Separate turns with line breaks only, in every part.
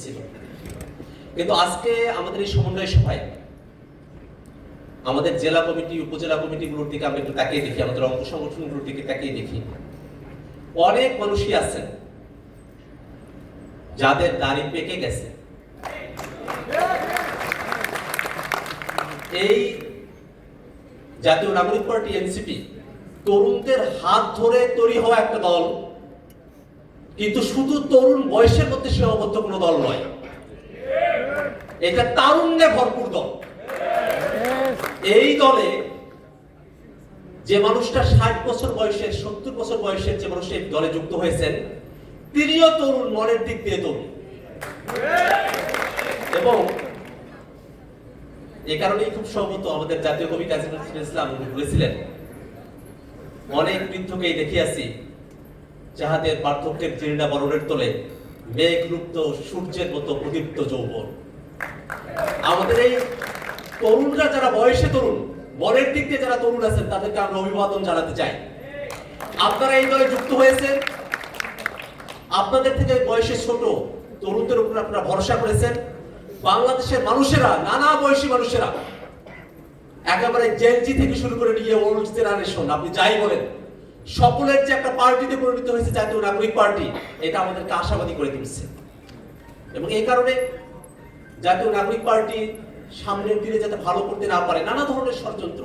ছিল। কিন্তু আজকে আমাদের এই সমন্বয় সভায় আমাদের জেলা কমিটি, উপজেলা কমিটিগুলোর দিকে আমরা একটু তাকিয়ে দেখি, আমাদের অঙ্গ সংগঠনগুলোর দিকে তাকিয়ে দেখি, অনেক মানুষই আছেন যাদের দাড়ি পেকে গেছে। এই জাতীয় নাগরিক পার্টি এনসিপি তরুণদের হাত ধরে তৈরি হওয়া একটা দল, কিন্তু শুধু তরুণ বয়সের মধ্যে সীমাবদ্ধ কোনো দল নয়, এটা তারুণ্যে ভরপুর দল। এই দলে যে মানুষটা 60 বছর বয়সের, 70 বছর বয়সের যে মানুষ এই দলে যুক্ত হয়েছেন, তিনিও তরুণ, মনের দিক দিয়ে তরুণ। এবং এই কারণেই খুব সম্ভবত আমাদের জাতীয় কবি কাজী নজরুল ইসলাম বলেছিলেন, অনেক বৃদ্ধকেই দেখিয়াছি যাহাদের পার্থক্যের জীর্ণা বরণের তলে মেঘলুপ্ত সূর্যের মতো প্রদীপ্ত যৌবন। আমাদের এই তরুণরা যারা বয়সে তরুণ, মনের দিক দিয়ে যারা তরুণ আছেন, তাদেরকে আমরা অভিবাদন জানাতে চাই। আপনারা এই দলে যুক্ত হয়েছেন, আপনাদের থেকে বয়সে ছোট তরুণদের উপর আপনারা ভরসা করেছেন। বাংলাদেশের মানুষেরা, নানা বয়সী মানুষেরা, একেবারে জেনজি থেকে শুরু করে নিয়ে ওল্ড জেনারেশন, আপনি যাই বলেন, সকলের যে একটা পার্টিতে পরিণত হয়েছে জাতীয় নাগরিক পার্টি, এটা আমাদেরকে আশাবাদী করে তুলছে। এবং এই কারণে জাতীয় নাগরিক পার্টি সামনের দিনে যাতে ভালো করতে না পারে, নানা ধরনের ষড়যন্ত্র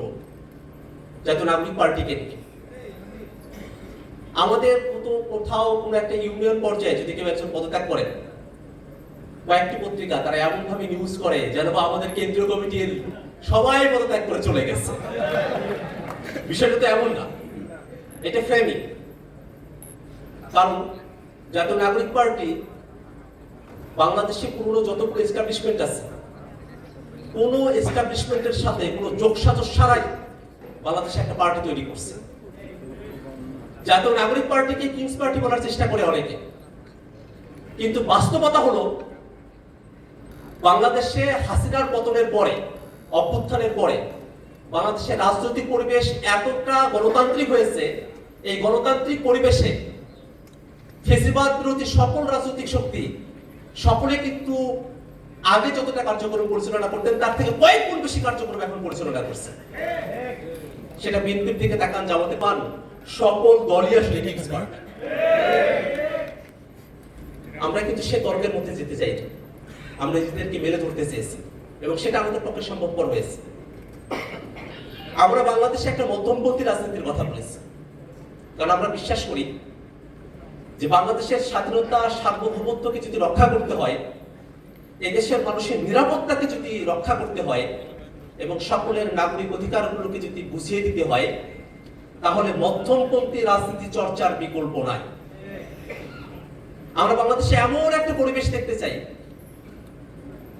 জাতীয় নাগরিক পার্টিকে নিয়ে। আমাদের কোথাও কোনো একটা ইউনিয়ন পর্যায়ে যদি কেউ একজন পদত্যাগ করেন, কয়েকটি পত্রিকা তারা এমন ভাবে নিউজ করে যেন আমাদের কেন্দ্রীয় কমিটির সবাই পদত্যাগ করে চলে গেছে। বিষয়টা তো এমন না, এটা ফ্রেমিং। কারণ জাতীয় নাগরিক পার্টি বাংলাদেশে পুরনো যতগুলো এস্টাবলিশমেন্ট আছে, কোন এস্টাবলিশমেন্টের সাথে কোনো যোগসাজশ ছাড়াই বাংলাদেশে একটা পার্টি তৈরি করছে। জাতীয় নাগরিক পার্টিকে কিংস পার্টি বলার চেষ্টা করে অনেকে, কিন্তু বাস্তবতা হলো বাংলাদেশে হাসিনার পতনের পরে, অভ্যুত্থানের পরে বাংলাদেশের রাজনৈতিক পরিবেশ এতটা গণতান্ত্রিক হয়েছে, এই গণতান্ত্রিক পরিবেশে ফ্যাসিবাদ বিরোধী সকল রাজনৈতিক শক্তি সকলে কিন্তু আগে যতটা কার্যক্রম পরিচালনা করতেন তার থেকে কয়েক গুণ বেশি কার্যক্রম এখন পরিচালনা করছে। সেটা বিএনপির দিকে তাকান, জামাতে পান, সকল দলই আসলে কিংস পার্টি। আমরা কিন্তু সে তর্কের মধ্যে যেতে চাই না, আমরা নিজেদেরকে মেলে ধরতে চেয়েছি এবং সেটা আমাদের পক্ষে সম্ভবপর হয়েছে। আমরা বাংলাদেশে একটা মধ্যমপন্থী রাজনীতির কথা বলেছি, কারণ আমরা বিশ্বাস করি যে বাংলাদেশের স্বাধীনতা, সার্বভৌমত্বকে যদি রক্ষা করতে হয়, এদেশের মানুষের নিরাপত্তাকে যদি রক্ষা করতে হয় এবং সকলের নাগরিক অধিকারগুলোকে যদি বুঝিয়ে দিতে হয়, তাহলে মধ্যমপন্থী রাজনীতি চর্চার বিকল্প নাই। আমরা বাংলাদেশে এমন একটা পরিবেশ দেখতে চাই,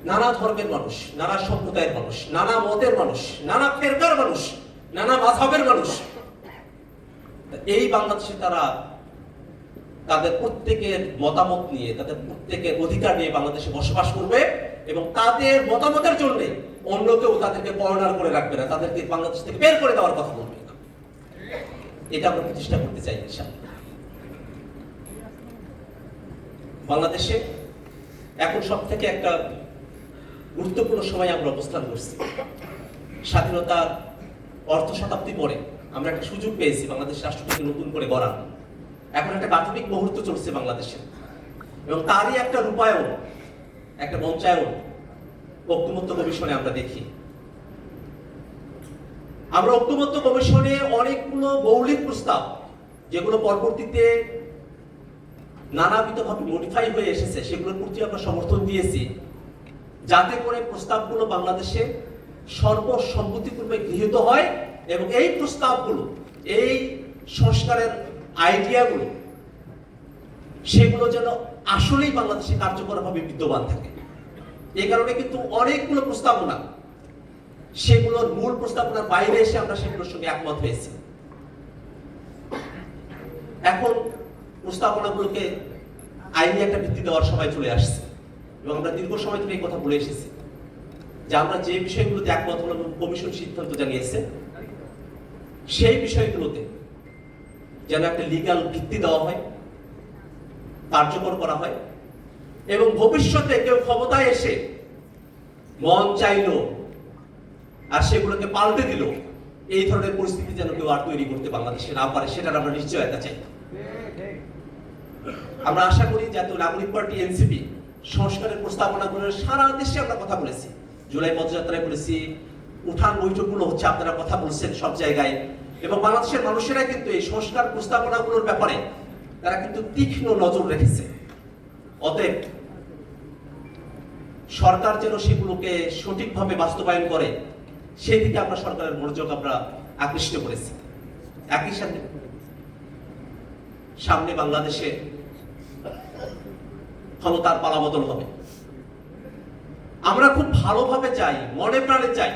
নানা ধর্মের মানুষ, নানা সম্প্রদায়ের মানুষ, নানা মতের মানুষ, নানা ফেরকার মানুষ, নানা মাযহাবের মানুষ, এই বাংলাদেশে তারা তাদের প্রত্যেকের মতামত নিয়ে, তাদের প্রত্যেকের অধিকার নিয়ে বাংলাদেশে বসবাস করবে এবং তাদের মতামতের জন্য অন্য কেউ তাদেরকে কর্নার করে রাখবে না, তাদেরকে বাংলাদেশ থেকে বের করে দেওয়ার কথা বলবে না। এটা আমরা প্রতিষ্ঠা করতে চাই ইনশাআল্লাহ। বাংলাদেশে এখন সব থেকে একটা গুরুত্বপূর্ণ সময় আমরা অবস্থান করছি। স্বাধীনতার অর্ধ শতাব্দী পরে আমরা একটা সুযোগ পেয়েছি বাংলাদেশ রাষ্ট্রটিকে নতুন করে গড়ার। এখন একটা প্রাথমিক মুহূর্ত চলছে বাংলাদেশে এবং তারই একটা রূপায়ণ, একটা মঞ্চায়ন ঐক্যমত্য কমিশনে আমরা দেখি। আমরা ঐক্যমত্য কমিশনে অনেকগুলো মৌলিক প্রস্তাব, যেগুলো পরবর্তীতে নানাবিধভাবে মডিফাই হয়ে এসেছে, সেগুলোর প্রতি আমরা সমর্থন দিয়েছি, যাতে করে প্রস্তাবগুলো বাংলাদেশে সর্বসম্মতিক্রমে গৃহীত হয় এবং এই প্রস্তাবগুলো, এই সংস্কারের আইডিয়াগুলো, সেগুলো যেন আসলেই বাংলাদেশে কার্যকরভাবে বিদ্যমান থাকে। এই কারণে কিন্তু অনেকগুলো প্রস্তাবনা, সেগুলোর মূল প্রস্তাবনার বাইরে এসে আমরা সেগুলোর সঙ্গে একমত হয়েছি। এখন প্রস্তাবনাগুলোকে আইনি একটা ভিত্তি দেওয়ার সময় চলে আসছে এবং আমরা দীর্ঘ সময় ধরে এই কথা বলে এসেছি যে আমরা যে বিষয়গুলোতে একমত হলাম, কমিশন সিদ্ধান্ত জানিয়েছে, সেই বিষয়গুলোতে যেন একটা লিগ্যাল ভিত্তি দেওয়া হয়, কার্যকর করা হয় এবং ভবিষ্যতে কেউ ক্ষমতায় এসে মন চাইলো আর সেগুলোকে পাল্টে দিল, এই ধরনের পরিস্থিতি যেন কেউ আর তৈরি করতে বাংলাদেশে না পারে, সেটার আমরা নিশ্চয়তা চাই। আমরা আশা করি জাতীয় নাগরিক পার্টি এনসিপি সংস্কারের প্রস্তাবনাগুলোর সারা দেশে আমরা কথা বলেছি, জুলাই পদযাত্রায় বলেছি, উঠান বৈঠকগুলো হচ্ছে, আপনারা কথা বলছেন সব জায়গায়, এবং বাংলাদেশের মানুষেরা কিন্তু এই সংস্কার প্রস্তাবনাগুলোর ব্যাপারে তারা কিন্তু তীক্ষ্ণ নজর রেখেছে। অতএব সরকার যেন সেগুলোকে সঠিকভাবে বাস্তবায়ন করে সেই দিকে আমরা সরকারের মনোযোগ আমরা আকৃষ্ট করেছি। একই সাথে সামনে বাংলাদেশে ক্ষমতার পালাবদল হবে। আমরা খুব ভালোভাবে চাই, মনে প্রাণে চাই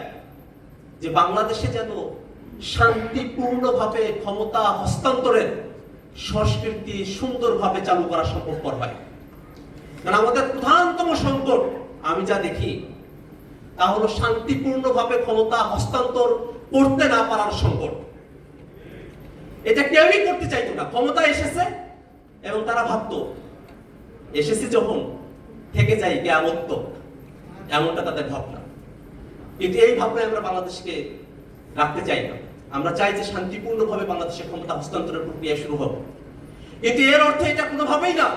যে বাংলাদেশে যেন শান্তিপূর্ণভাবে ক্ষমতা হস্তান্তরের সংস্কৃতি সুন্দরভাবে চালু করা সম্ভবপর হয়। কারণ আমাদের প্রধানতম সংকট আমি যা দেখি তা হলো শান্তিপূর্ণভাবে ক্ষমতা হস্তান্তর করতে না পারার সংকট। এটা কেউই করতে চাইতো না। ক্ষমতা এসেছে এবং তারা ভাবতো এসেছি যখন থেকে যাই কেয়ামত, এমনটা তাদের ভাবনা। কিন্তু এই ভাবনায় আমরা বাংলাদেশকে রাখতে চাই না। আমরা চাই যে শান্তিপূর্ণভাবে বাংলাদেশের ক্ষমতা হস্তান্তরের প্রক্রিয়া শুরু হবে। কিন্তু এর অর্থ এটা কোনোভাবেই না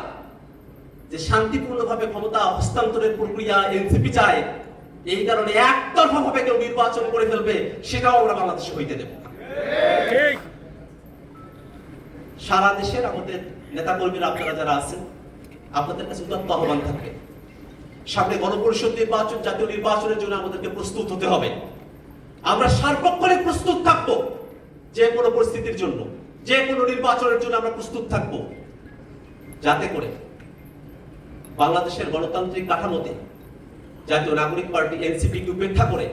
যে শান্তিপূর্ণভাবে ক্ষমতা হস্তান্তরের প্রক্রিয়া এনসিপি চায় এই কারণে একতরফা ভাবে কেউ নির্বাচন করে ফেলবে, সেটাও আমরা বাংলাদেশে হইতে দেব না। সারা দেশের আমাদের নেতা কর্মীরা আপনারা যারা আছেন, আপনাদের কাছে উদাত্ত আহ্বান থাকবে, সামনে গণপরিষদ নির্বাচন, জাতীয় নির্বাচনের জন্য আমাদেরকে প্রস্তুত হতে হবে। আমরা সার্বক্ষণিক প্রস্তুত থাকবো, যে কোনো পরিস্থিতির জন্য, যে কোনো নির্বাচনের জন্য আমরা প্রস্তুত থাকবো, যাতে করে বাংলাদেশের গণতান্ত্রিক কাঠামোতে জাতীয় নাগরিক পার্টি এনসিপিকে উপেক্ষা করে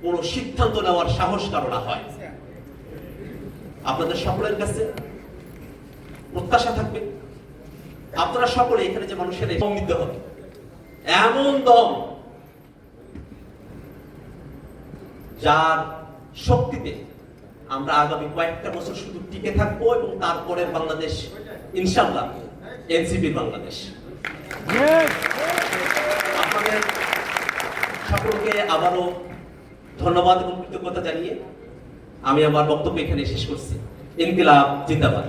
কোনো সিদ্ধান্ত নেওয়ার সাহস কারো না হয়। আপনাদের সকলের কাছে প্রত্যাশা থাকবে আপনারা সকলে এখানে যে মানুষের দম দিতে হবে, এমন দম যার শক্তিতে আমরা আগামী কয়েকটা বছর শুধু টিকে থাকবো এবং তারপরের বাংলাদেশ ইনশাআল্লাহ এনসিপির বাংলাদেশ। আপনাদের সকলকে আবারও ধন্যবাদ এবং কৃতজ্ঞতা জানিয়ে আমি আমার বক্তব্য এখানে শেষ করছি। ইনকিলাব জিন্দাবাদ।